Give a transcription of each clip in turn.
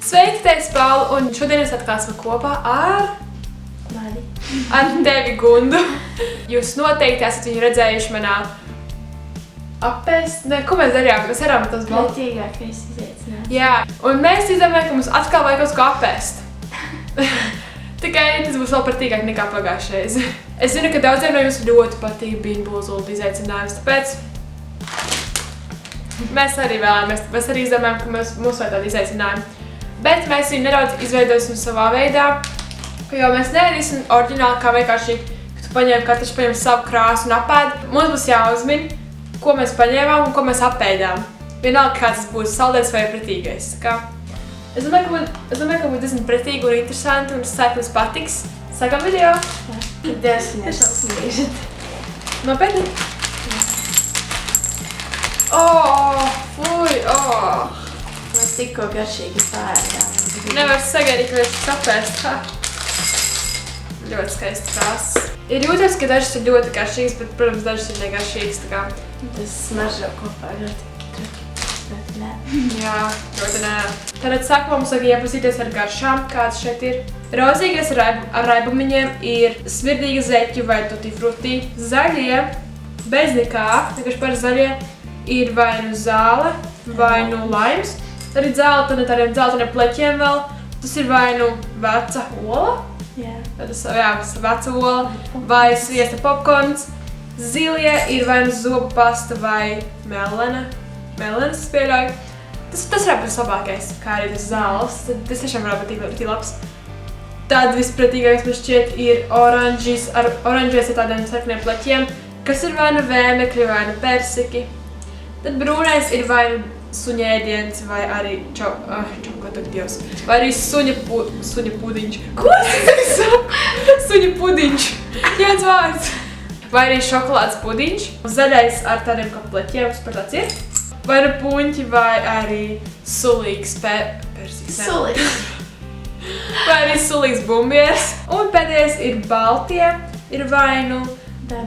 Sveiki, teicu Paula, un šodien es atkal esmu kopā ar tevi, Gundu. Jūs noteikti esat viņu redzējuši manā apēst. Ko mēs darījām? Mēs darām tas balts. Vērtīgākais izaicinājums. Jā, un mēs izdomājām, ka mums atkal vajag kaut ko apēst. Tikai tas būs vēl partīgāk nekā pagājušajā reizē. Es zinu, ka daudziem no jums ļoti patīk Bean Boozled izaicinājums, tāpēc mēs arī vēlamies, mēs arī izdomājām, ka mums vajag tādu izaicinājumu. Bet mēs viņu nedaudz izveidosim savā veidā, jo mēs neēdīsim oriģināli kā vienkārši, ka tu katrs paņem savu krāsu un apēd. Mums būs jāuzmin, ko mēs paņēmām un ko mēs apēdām. Vienalga, kāds tas būs, saldēs vai pretīgais. Es domāju, ka būs diezgan pretīgi un interesanti, un es ceru, ka jums patiks. Sākam video! Diezgan šausmīžat. Nopietni? Fuj, Mēs tikko garšīgi pārēdām. Nevar sagaidīt, ka viņš sapēst. Ļoti skaisti krāsas. Ir jūtas, ka dažas ir ļoti garšīgas, bet, protams, dažas ir negaršīgas. Tas smaržo kopā ļoti traki. Nē. Jā, ļoti nē. Tātad sākumā mums vajag iepazīties ar garšām, kādas šeit ir. Rozīgais ar raibumiņiem ir smirdīga zeķi vai tutti frutti. Zaļie, bez nekā, vienkārši par zaļie, ir vai nu zāle, vai nu laims. Arī tādiem dzelteniem pleķiem vēl. Tas ir vai nu veca ola. Jā. Tas veca ola vai sviesta popkorns. Zilie ir vai nu zobu pasta vai melena. Melenes es pieļauju. Tas varētu būt labākais, kā arī tas zāles. Tas tiešām varētu būt labs. Tad vispratīgākais man šķiet ir oranžis ar tādiem sarkaniem pleķiem, kas ir vai nu vēmekļi vai nu persiki. Tad brūnais ir vai nu suņa ēdiens vai arī vai arī suņa pudiņš. Ko es saku? Suņa pudiņš. Jēdz vārds. Vai arī šokolādes pudiņš. Zaļais ar tādiem kā pleķiem, kas par tāds ir. Vai nu puņķi vai arī sulīgs persīgs. Sulīgs. Vai arī sulīgs bumbieris. Un pēdējais ir baltie. Ir vai nu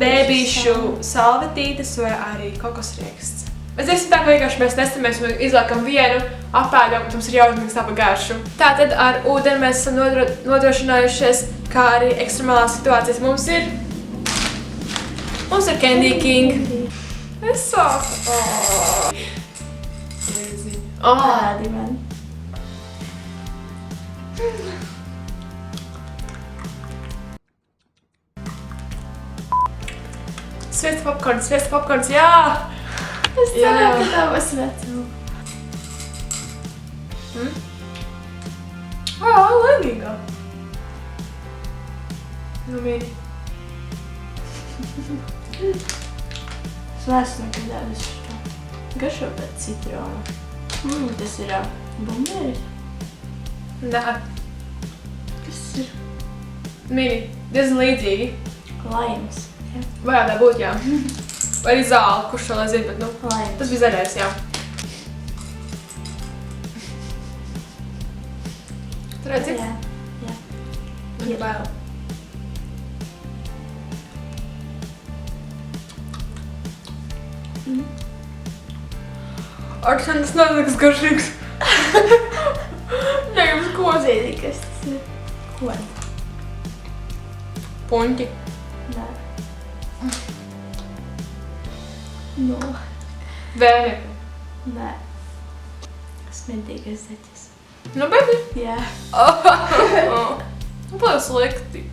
bēbīšu salvetītes vai arī kokosrieksts. Mēs esam tā, ka vienkārši mēs testamies un izliekam vienu, apēdam, un mums ir jāuzmīgs tā pa garšu. Tātad ar ūdeni mēs esam nodrošinājušies, kā arī ekstremālās situācijas mums ir Candy King. Es sāku. Parādi man. Sviesta popkorns, jā! Es ceru, ka tā būs vecu. Laimīgā. Nu, mīri. Es neesmu nekad devis šo. Garšo pēc citrona. Tas ir bumbieris. Nē. Kas ir? Mīri, diezgan līdzīgi. Laims. Varētu tā būt, jā. Vai arī zāle, kurš vēl zina, bet Laims. Tas bija zaļais, jā. Tu redzi? Jā. Man ir bail. Arčan, tas nav nekas garšīgs. Nejums ko. Zini, kas tas ir? Ko? Puņķi. Nē. No. Vēmekļi. Nē. Smidīgas zeķes. Nu, beidzot. Jā. Nu, tā slikti.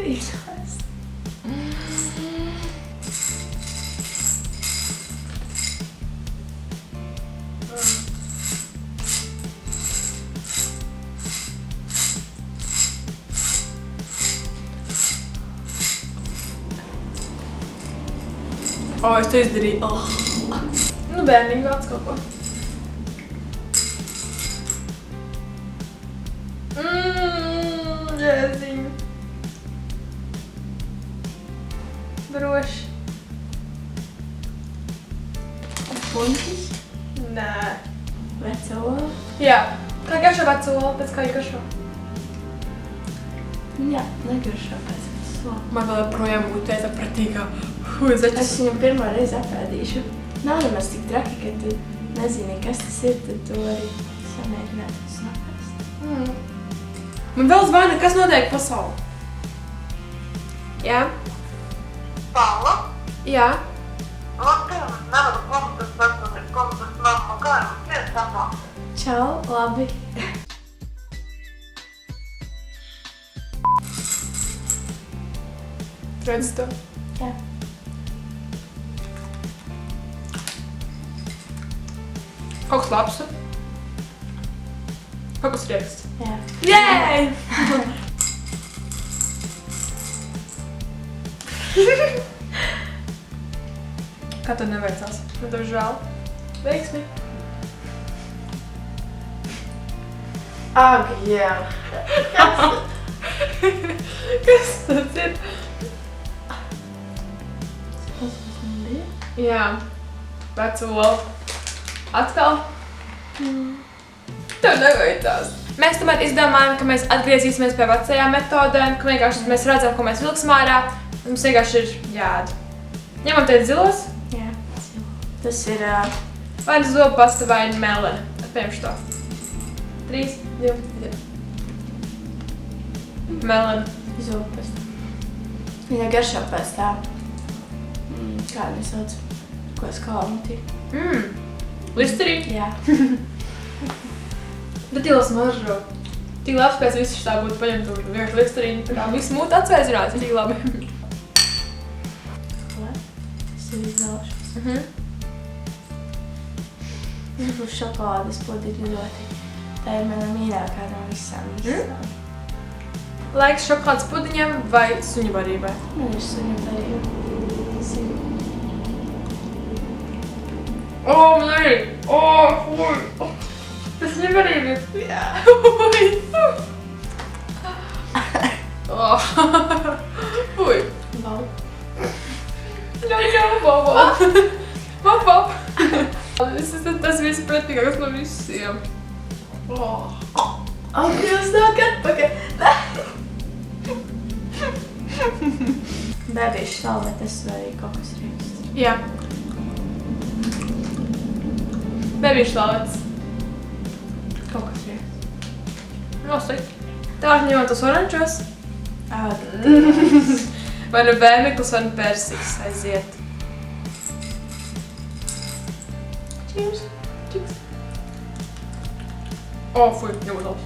Izlās. Es to izdarīju. Nu, bērniņi vāc kaut ko. Jēziņ. Broši. Puņķis? Nē. Veca ola? Jā. Kā garšo veco olu, pēc kā viņa garšo? Jā, negaršo pēc veca ola. Man vēl joprojām būtu tā pratīgā. Zaķis. Es viņam pirmo reizi apēdīšu. Nav nemaz tik traki, ka tu nezini, kas tas ir, tad tu arī samēģināt visu saprast. Man vēl zvana, kas notiek pasaulē? Jā? Paula? Jā? Labdien, es nevaru komentas mamma, kā jums iet sapāk? Čau, labi. Redz to. Jā. Kaut kas labs. Kaut kas rieksts. Jā. Jēj! Kā tev neveicās? Man tev žēl. Veiksmi. Ak, jā. Kas tas ir? Tas man bija? Jā. Veco olu. Atkal? Tev neveicās. Mēs tomēr izdomājam, ka mēs atgriezīsimies pie vecajām metodēm, ka vienkārši mēs redzam, ko mēs vilksim ārā. Mums vienkārši ir jāēd. Ņemam teikt zilos. Jā. Tas ir Vai nu zobu pasta vai melena. Atpējumšu to. 3, 2, 1. Melena. zopas. Viņa garšā pēc tā. Kā viņa sauc? Ko skalmuti? Listerī? Jā. Bet ielas maržo. Tik labs pēc visu šitā būtu paņemt un vienkārši listerīnu. Tā kā visu mūtu atsveicināt, ir tik labi. Tas ir izvēlšos. Viņš būs šokolādes pudiņu ļoti. Tā ir mana mīļākā no visām. Laiks šokolādes pudiņam vai suņu barībai? Man ir suņu barība. O, man arī! O, fuj! Tas suņu barība ir? Jā. Fuj! Fuj! Bau. Jā, bau. Bau. Tas viss pretīgāks no visiem. Jūs nāk atpakaļ. Bēbīšu salvetes vai kokosrieksts. Jā. Bēbīšu salvetes. Kokosrieksts. Nosaka. Tālāk ņemam tos oranžos. Dievs. Vai nu bēmeklis, vai nu persiks aiziet. Cheers. Čiks. O, fuj, nebūs labs.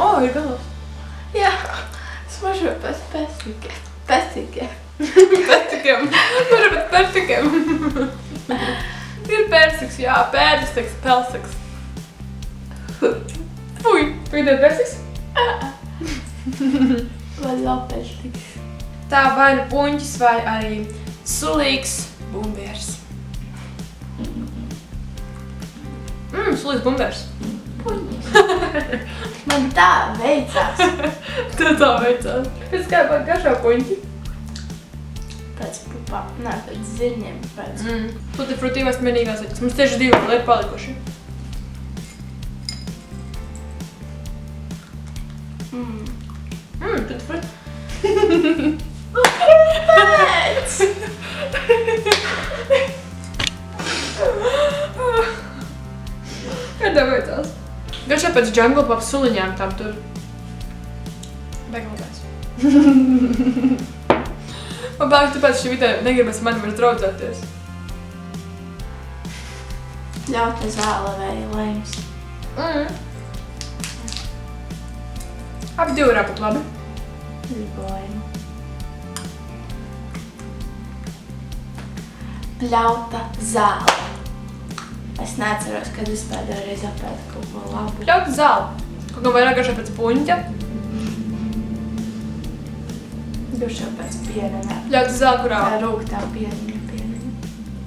O, ir galvs. Jā. Smažo pēc pestikiem. Pestikiem. Persikiem. Varu pat persikiem. Ir persiks, jā, persiks, pelsiks. Fuj, pagaidāt persiks? Vai lapestiks. Tā vai nu puņķis, vai arī sulīgs bumbieris. Sulīgs bumbieris. Man tā veicās. Tev tā veicās. Pēc kā garšā puņķi. Pēc pupām. Nē, pēc zirņiem. Pēc. Tutti frutti mēs vienīgās veķis. Mums tieši 2 vēl ir palikuši. Tutti frutti. Pēc! Kā tev veicās? Garšā pēc Jungle Pop suliņām tam tur. Begalgās. Man bāk, tāpēc šī vidē negribas mani vairs draudzēties. Ļauta zāle vai laims. Abi 2 varētu būt labi. Gribojumu. Ļauta zāle. Es neatceros, kad es pēdējo reizi apēdu kaut ko labu. Ļauta zāle. Kaut kā vairāk garšā pēc puņķa. Garšā pēc piena. Ļauta zāle, kurā... Tā rūgtā piena.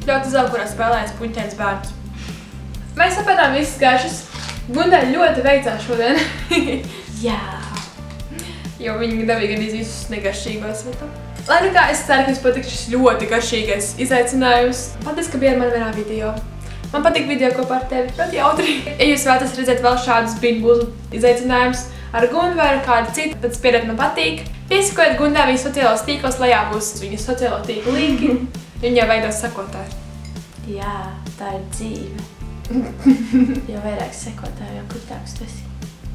Ļauta zāle, kurā spēlējas puņķēns bērns. Mēs apēdām visas garšas. Gundai ļoti veicās šodien. Jā. Jo viņi dabīja gandrīz visus negaršīgos. Lai nu kā, es ceru, ka jums patiks šis ļoti garšīgais izaicinājums. Paldies, ka bijāt man vienā video. Man patīk video kopā ar tevi. Ļoti jautri. Ja jūs vēlaties redzēt vēl šādus Big Bulls izaicinājumus ar Gundu vai ar kādu citu, tad spiediet man patīk. Piesakojiet Gundai viņas sociālos tīklos, lejā būs viņas sociālo tīklu linki. Viņai veidos sekotāji. Jā, tā ir dzīve. Jo vairāk sekotāju, jo kutāks tu esi.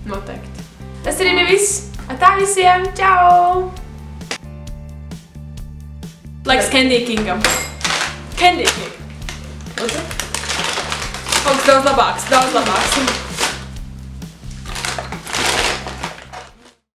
Noteikti. Tas arī bija viss. Atā visiem. Čau! Laiks Candy Kingam. Candy King. Lūdzu. Kaut kas daudz labāks.